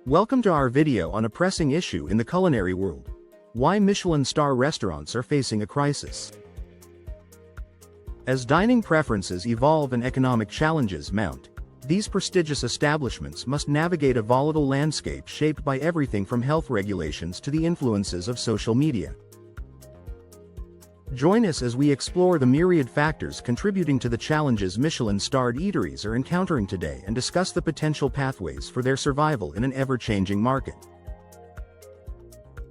Welcome to our video on a pressing issue in the culinary world. Why Michelin-Star restaurants are facing a crisis. As dining preferences evolve and economic challenges mount, these prestigious establishments must navigate a volatile landscape shaped by everything from health regulations to the influences of social media. Join us as we explore the myriad factors contributing to the challenges Michelin-starred eateries are encountering today and discuss the potential pathways for their survival in an ever-changing market.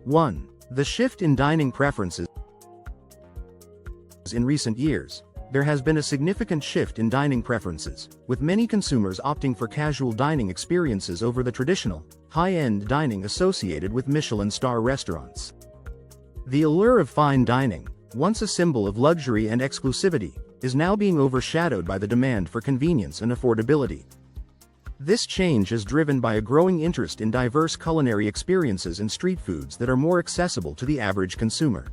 1. The shift in dining preferences. In recent years, there has been a significant shift in dining preferences, with many consumers opting for casual dining experiences over the traditional, high-end dining associated with Michelin-star restaurants. The allure of fine dining, once a symbol of luxury and exclusivity, is now being overshadowed by the demand for convenience and affordability. This change is driven by a growing interest in diverse culinary experiences and street foods that are more accessible to the average consumer.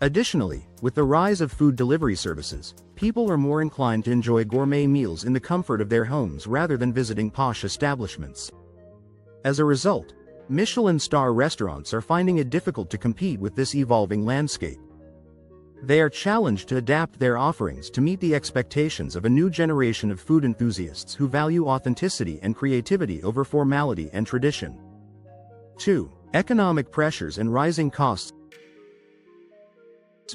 Additionally, with the rise of food delivery services, people are more inclined to enjoy gourmet meals in the comfort of their homes rather than visiting posh establishments. As a result, Michelin-star restaurants are finding it difficult to compete with this evolving landscape. They are challenged to adapt their offerings to meet the expectations of a new generation of food enthusiasts who value authenticity and creativity over formality and tradition. 2. Economic pressures and rising costs.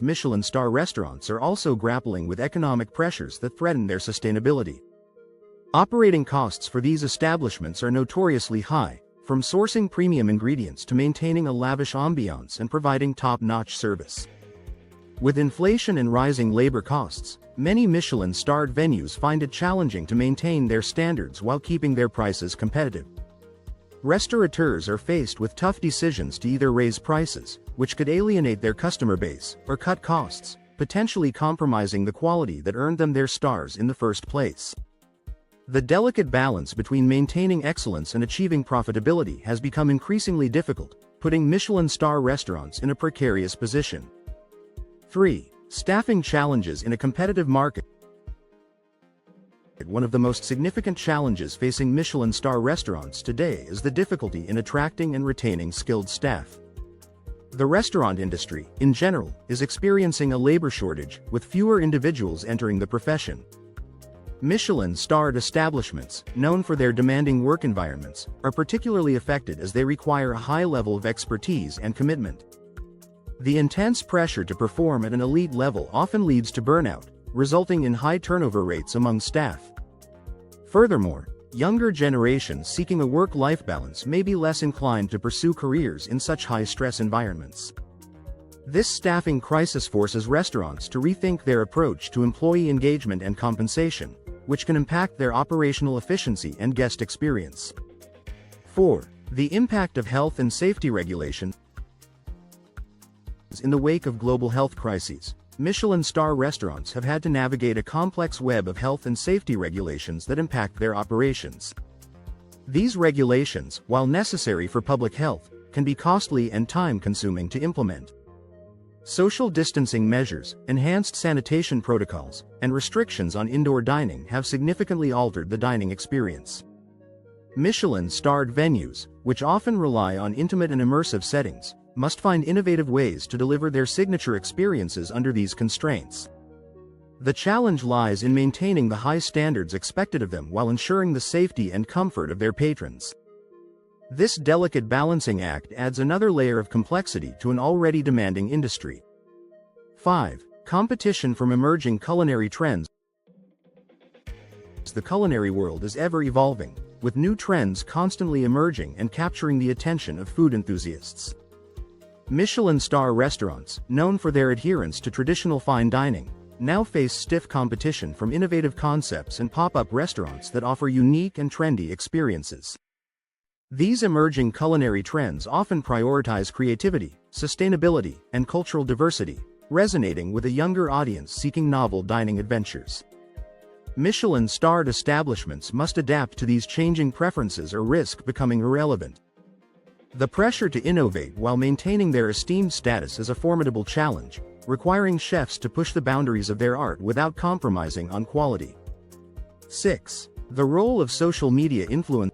Michelin-star restaurants are also grappling with economic pressures that threaten their sustainability. Operating costs for these establishments are notoriously high, from sourcing premium ingredients to maintaining a lavish ambiance and providing top-notch service. With inflation and rising labor costs, many Michelin-starred venues find it challenging to maintain their standards while keeping their prices competitive. Restaurateurs are faced with tough decisions to either raise prices, which could alienate their customer base, or cut costs, potentially compromising the quality that earned them their stars in the first place. The delicate balance between maintaining excellence and achieving profitability has become increasingly difficult, putting Michelin-star restaurants in a precarious position. 3. Staffing challenges in a competitive market. One of the most significant challenges facing Michelin-star restaurants today is the difficulty in attracting and retaining skilled staff. The restaurant industry, in general, is experiencing a labor shortage, with fewer individuals entering the profession. Michelin-starred establishments, known for their demanding work environments, are particularly affected as they require a high level of expertise and commitment. The intense pressure to perform at an elite level often leads to burnout, resulting in high turnover rates among staff. Furthermore, younger generations seeking a work-life balance may be less inclined to pursue careers in such high-stress environments. This staffing crisis forces restaurants to rethink their approach to employee engagement and compensation, which can impact their operational efficiency and guest experience. 4. The impact of health and safety regulations. In the wake of global health crises, Michelin-star restaurants have had to navigate a complex web of health and safety regulations that impact their operations. These regulations, while necessary for public health, can be costly and time-consuming to implement. Social distancing measures, enhanced sanitation protocols, and restrictions on indoor dining have significantly altered the dining experience. Michelin-starred venues, which often rely on intimate and immersive settings, must find innovative ways to deliver their signature experiences under these constraints. The challenge lies in maintaining the high standards expected of them while ensuring the safety and comfort of their patrons. This delicate balancing act adds another layer of complexity to an already demanding industry. 5. Competition from emerging culinary trends. The culinary world is ever evolving, with new trends constantly emerging and capturing the attention of food enthusiasts. Michelin-star restaurants, known for their adherence to traditional fine dining, now face stiff competition from innovative concepts and pop-up restaurants that offer unique and trendy experiences. These emerging culinary trends often prioritize creativity, sustainability, and cultural diversity, resonating with a younger audience seeking novel dining adventures. Michelin-starred establishments must adapt to these changing preferences or risk becoming irrelevant. The pressure to innovate while maintaining their esteemed status is a formidable challenge, requiring chefs to push the boundaries of their art without compromising on quality. 6. The role of social media influence.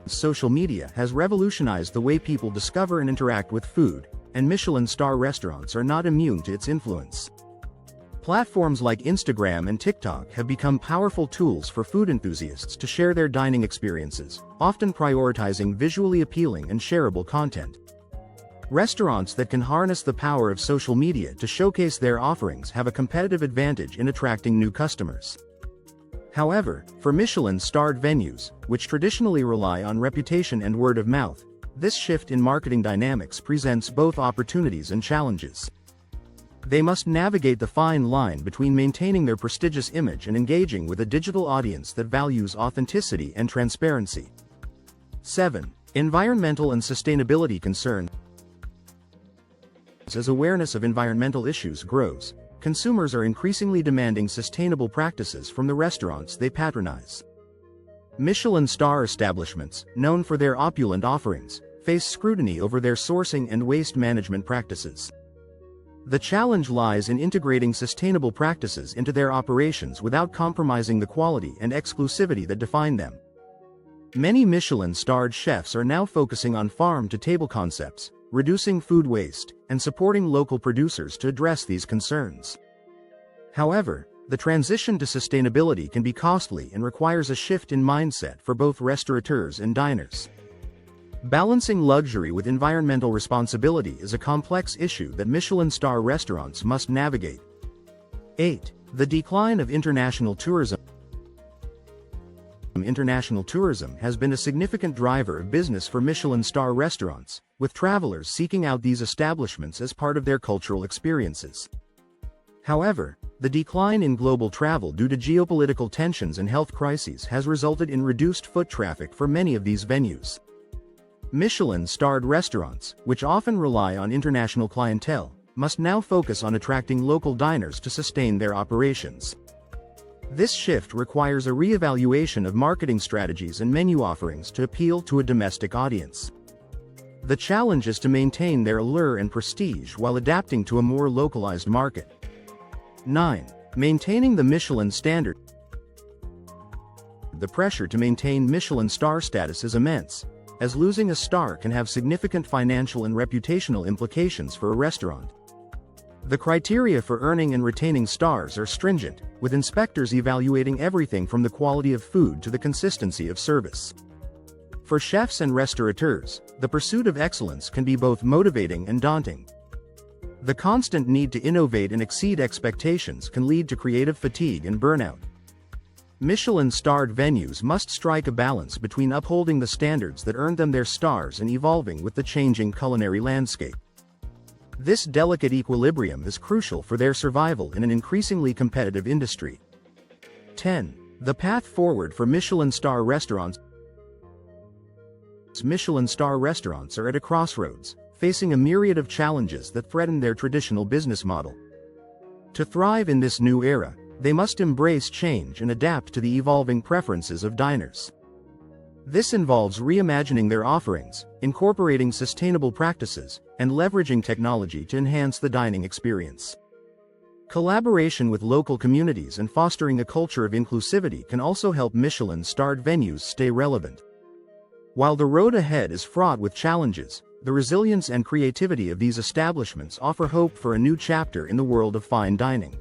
Social media has revolutionized the way people discover and interact with food, and Michelin-star restaurants are not immune to its influence. Platforms like Instagram and TikTok have become powerful tools for food enthusiasts to share their dining experiences, often prioritizing visually appealing and shareable content. Restaurants that can harness the power of social media to showcase their offerings have a competitive advantage in attracting new customers. However, for Michelin-starred venues, which traditionally rely on reputation and word of mouth, this shift in marketing dynamics presents both opportunities and challenges. They must navigate the fine line between maintaining their prestigious image and engaging with a digital audience that values authenticity and transparency. 7. Environmental and sustainability concerns. As awareness of environmental issues grows, consumers are increasingly demanding sustainable practices from the restaurants they patronize. Michelin-star establishments, known for their opulent offerings, face scrutiny over their sourcing and waste management practices. The challenge lies in integrating sustainable practices into their operations without compromising the quality and exclusivity that define them. Many Michelin-starred chefs are now focusing on farm-to-table concepts, reducing food waste, and supporting local producers to address these concerns. However, the transition to sustainability can be costly and requires a shift in mindset for both restaurateurs and diners. Balancing luxury with environmental responsibility is a complex issue that Michelin-star restaurants must navigate. 8. The decline of international tourism. International tourism has been a significant driver of business for Michelin-star restaurants, with travelers seeking out these establishments as part of their cultural experiences. However, the decline in global travel due to geopolitical tensions and health crises has resulted in reduced foot traffic for many of these venues. Michelin-starred restaurants, which often rely on international clientele, must now focus on attracting local diners to sustain their operations. This shift requires a re-evaluation of marketing strategies and menu offerings to appeal to a domestic audience. The challenge is to maintain their allure and prestige while adapting to a more localized market. 9. Maintaining the Michelin standard. The pressure to maintain Michelin-star status is immense, as losing a star can have significant financial and reputational implications for a restaurant. The criteria for earning and retaining stars are stringent, with inspectors evaluating everything from the quality of food to the consistency of service. For chefs and restaurateurs, the pursuit of excellence can be both motivating and daunting. The constant need to innovate and exceed expectations can lead to creative fatigue and burnout. Michelin-starred venues must strike a balance between upholding the standards that earned them their stars and evolving with the changing culinary landscape. This delicate equilibrium is crucial for their survival in an increasingly competitive industry. 10. The path forward for Michelin-star restaurants. Michelin-star restaurants are at a crossroads, facing a myriad of challenges that threaten their traditional business model. To thrive in this new era, they must embrace change and adapt to the evolving preferences of diners. This involves reimagining their offerings, incorporating sustainable practices, and leveraging technology to enhance the dining experience. Collaboration with local communities and fostering a culture of inclusivity can also help Michelin-starred venues stay relevant. While the road ahead is fraught with challenges, the resilience and creativity of these establishments offer hope for a new chapter in the world of fine dining.